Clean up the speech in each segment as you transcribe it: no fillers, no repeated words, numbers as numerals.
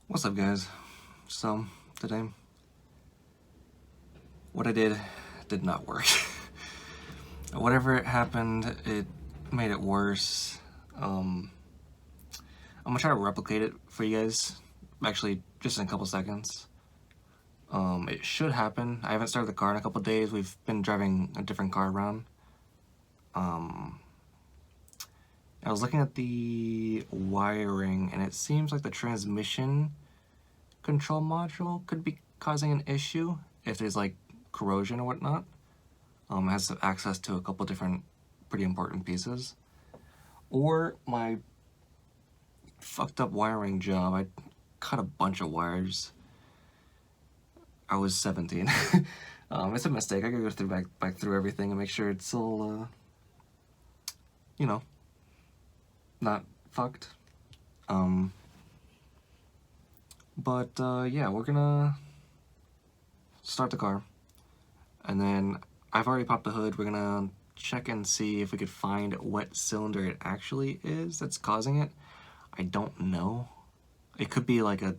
What's up, guys? So today, what I did not work. Whatever happened, it made it worse. I'm gonna try to replicate it for you guys, actually just in a couple seconds. It should happen. I haven't started the car in a couple days. We've been driving a different car around. I was looking at the wiring, and it seems like the transmission control module could be causing an issue if there's like corrosion or whatnot. It has access to a couple different pretty important pieces. Or my fucked up wiring job. I cut a bunch of wires. I was 17. It's a mistake. I gotta go through back through everything and make sure it's all you know, not fucked. Yeah, we're gonna start the car, and then I've already popped the hood. We're gonna check and see if we could find what cylinder it actually is that's causing it. I don't know. It could be like a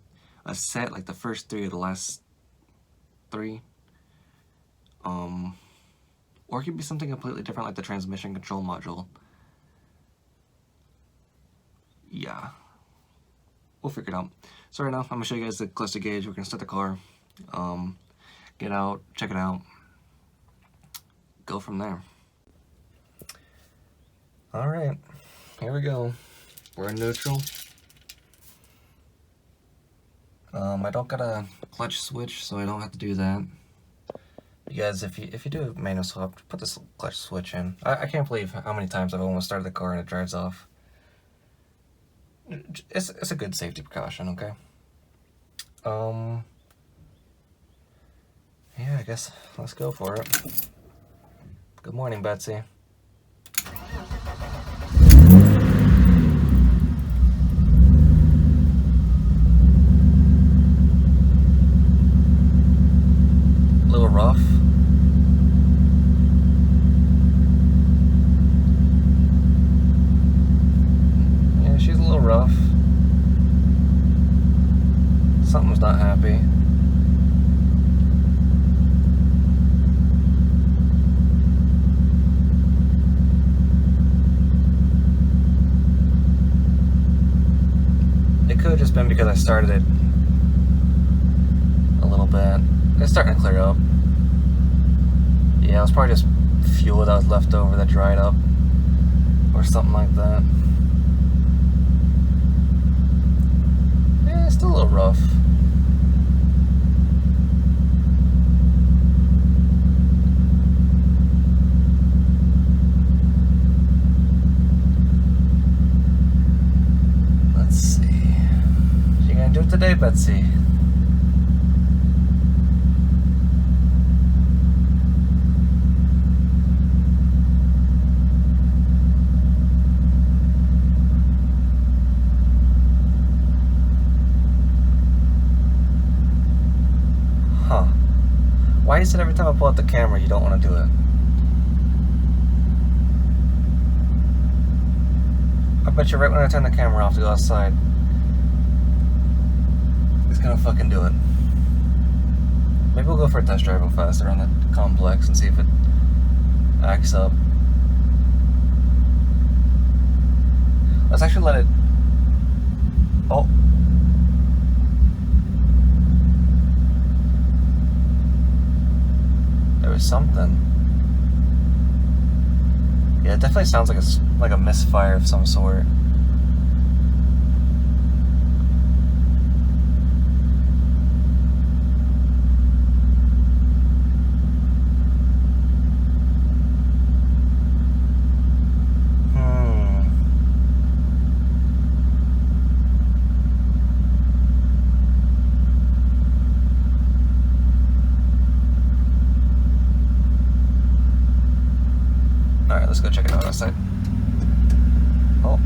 set, like the first three or the last three. Or it could be something completely different, like the transmission control module. Yeah. We'll figure it out. So right now, I'm gonna show you guys the cluster gauge. We're gonna start the car, get out, check it out, go from there. All right, here we go. We're in neutral. I don't got a clutch switch, so I don't have to do that. You guys, if you do a manual swap, put this clutch switch in. I can't believe how many times I've almost started the car and it drives off. It's a good safety precaution, okay? Yeah, I guess let's go for it. Good morning, Betsy. A little rough. Rough. Something's not happy. It could have just been because I started it a little bit. It's starting to clear up. Yeah, it was probably just fuel that was left over that dried up or something like that. It's still a little rough. Let's see. What you gonna do today, Betsy? Why is it every time I pull out the camera you don't want to do it? I bet you right when I turn the camera off to go outside, it's gonna fucking do it. Maybe we'll go for a test drive real fast around the complex and see if it acts up. Let's actually let it... Oh. Something. Yeah, it definitely sounds like a misfire of some sort. Let's go check it out outside. Oh.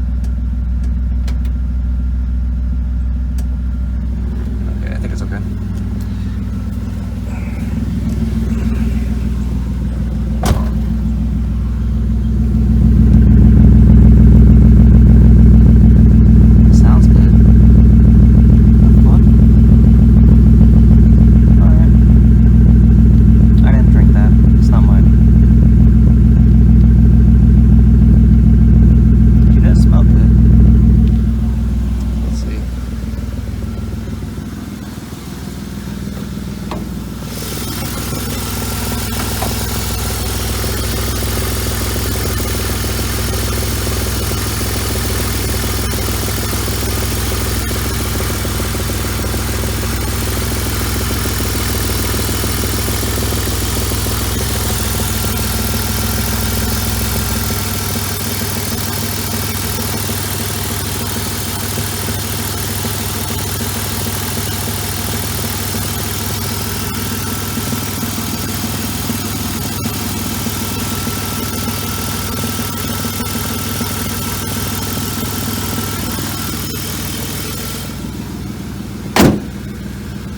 Okay, I think it's okay. Sounds good. Come on.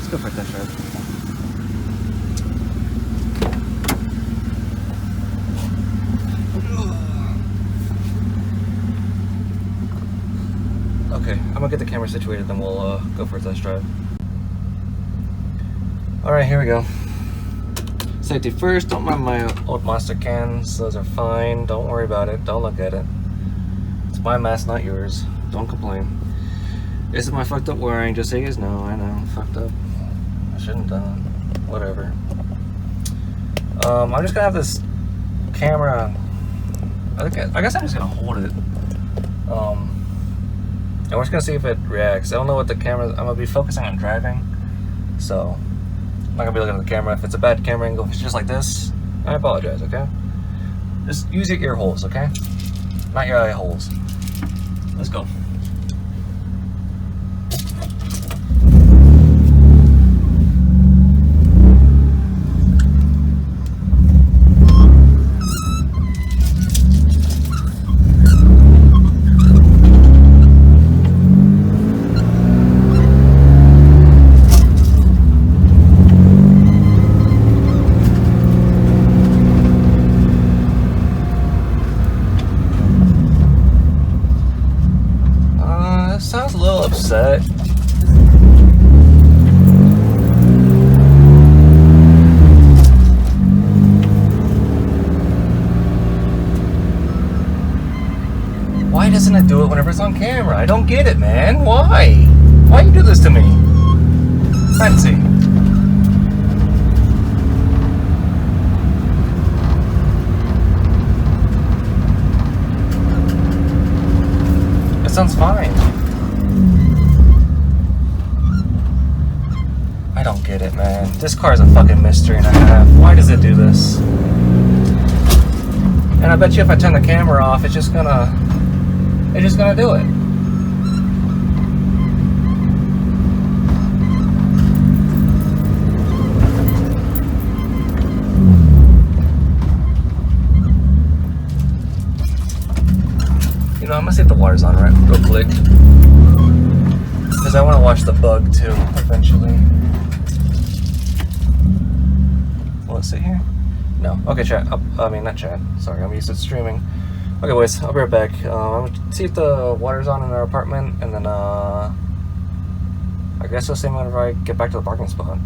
Let's go for a test drive. Okay, I'm gonna get the camera situated, then we'll go for a test drive. Alright, here we go. Safety first, don't mind my old monster cans, those are fine, don't worry about it, don't look at it. It's my mess, not yours, don't complain. This is my fucked up wiring, just so you guys know, I know, fucked up. I shouldn't have done it, whatever. I'm just gonna have this camera, I guess I'm just gonna hold it. And we're just gonna see if it reacts. I don't know what the camera, I'm gonna be focusing on driving, so I'm not gonna be looking at the camera. If it's a bad camera angle, if it's just like this, I apologize, okay? Just use your ear holes, okay? Not your eye holes. Let's go. Sounds a little upset. Why doesn't it do it whenever it's on camera? I don't get it, man. Why? Why you do this to me? Fancy. It sounds fine. I don't get it, man. This car is a fucking mystery and a half. Why does it do this? And I bet you if I turn the camera off, it's just gonna do it. You know, I'm gonna see if the water's on real quick. Because I want to watch the bug too, eventually. Will it sit here? No. Okay, chat. I mean, not chat. Sorry, I'm used to streaming. Okay, boys, I'll be right back. I'm gonna see if the water's on in our apartment, and then, I guess I'll see whenever I get back to the parking spot.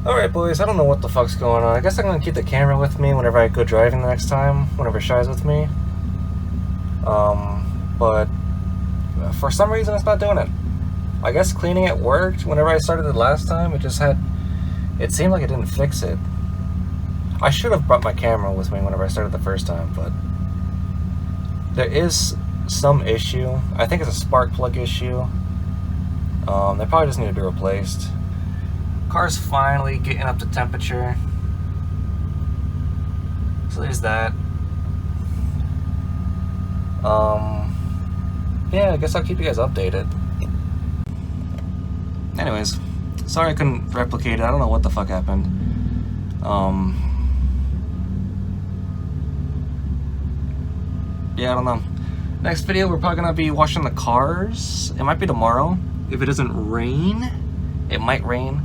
Alright, boys, I don't know what the fuck's going on. I guess I'm gonna keep the camera with me whenever I go driving the next time, whenever Shy's with me. But for some reason it's not doing it. I guess cleaning it worked. Whenever I started it last time, it seemed like it didn't fix it. I should have brought my camera with me whenever I started the first time, but there is some issue. I think it's a spark plug issue. They probably just need to be replaced. Car's finally getting up to temperature. So there's that. Yeah, I guess I'll keep you guys updated. Anyways, sorry I couldn't replicate it. I don't know what the fuck happened. Yeah, I don't know. Next video, we're probably gonna be washing the cars. It might be tomorrow. If it doesn't rain, it might rain.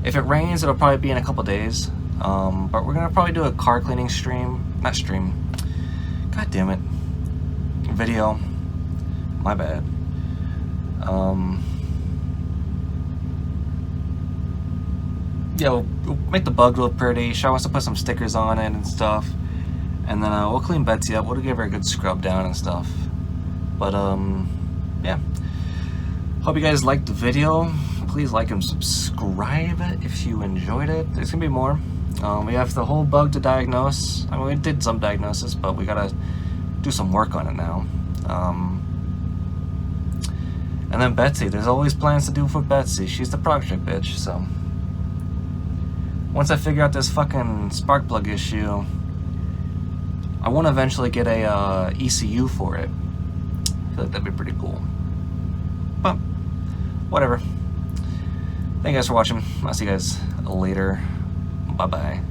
If it rains, it'll probably be in a couple days. But we're gonna probably do a car cleaning not stream. God damn it. Video. My bad. Yeah, we'll make the bug look pretty. Shy wants to put some stickers on it and stuff. And then we'll clean Betsy up. We'll give her a good scrub down and stuff. But, yeah. Hope you guys liked the video. Please like and subscribe if you enjoyed it. There's gonna be more. We have the whole bug to diagnose. I mean, we did some diagnosis, but we gotta do some work on it now. And then Betsy, there's always plans to do with Betsy. She's the project bitch, so. Once I figure out this fucking spark plug issue, I want to eventually get a ECU for it. I feel like that'd be pretty cool. But, whatever. Thank you guys for watching. I'll see you guys later. Bye-bye.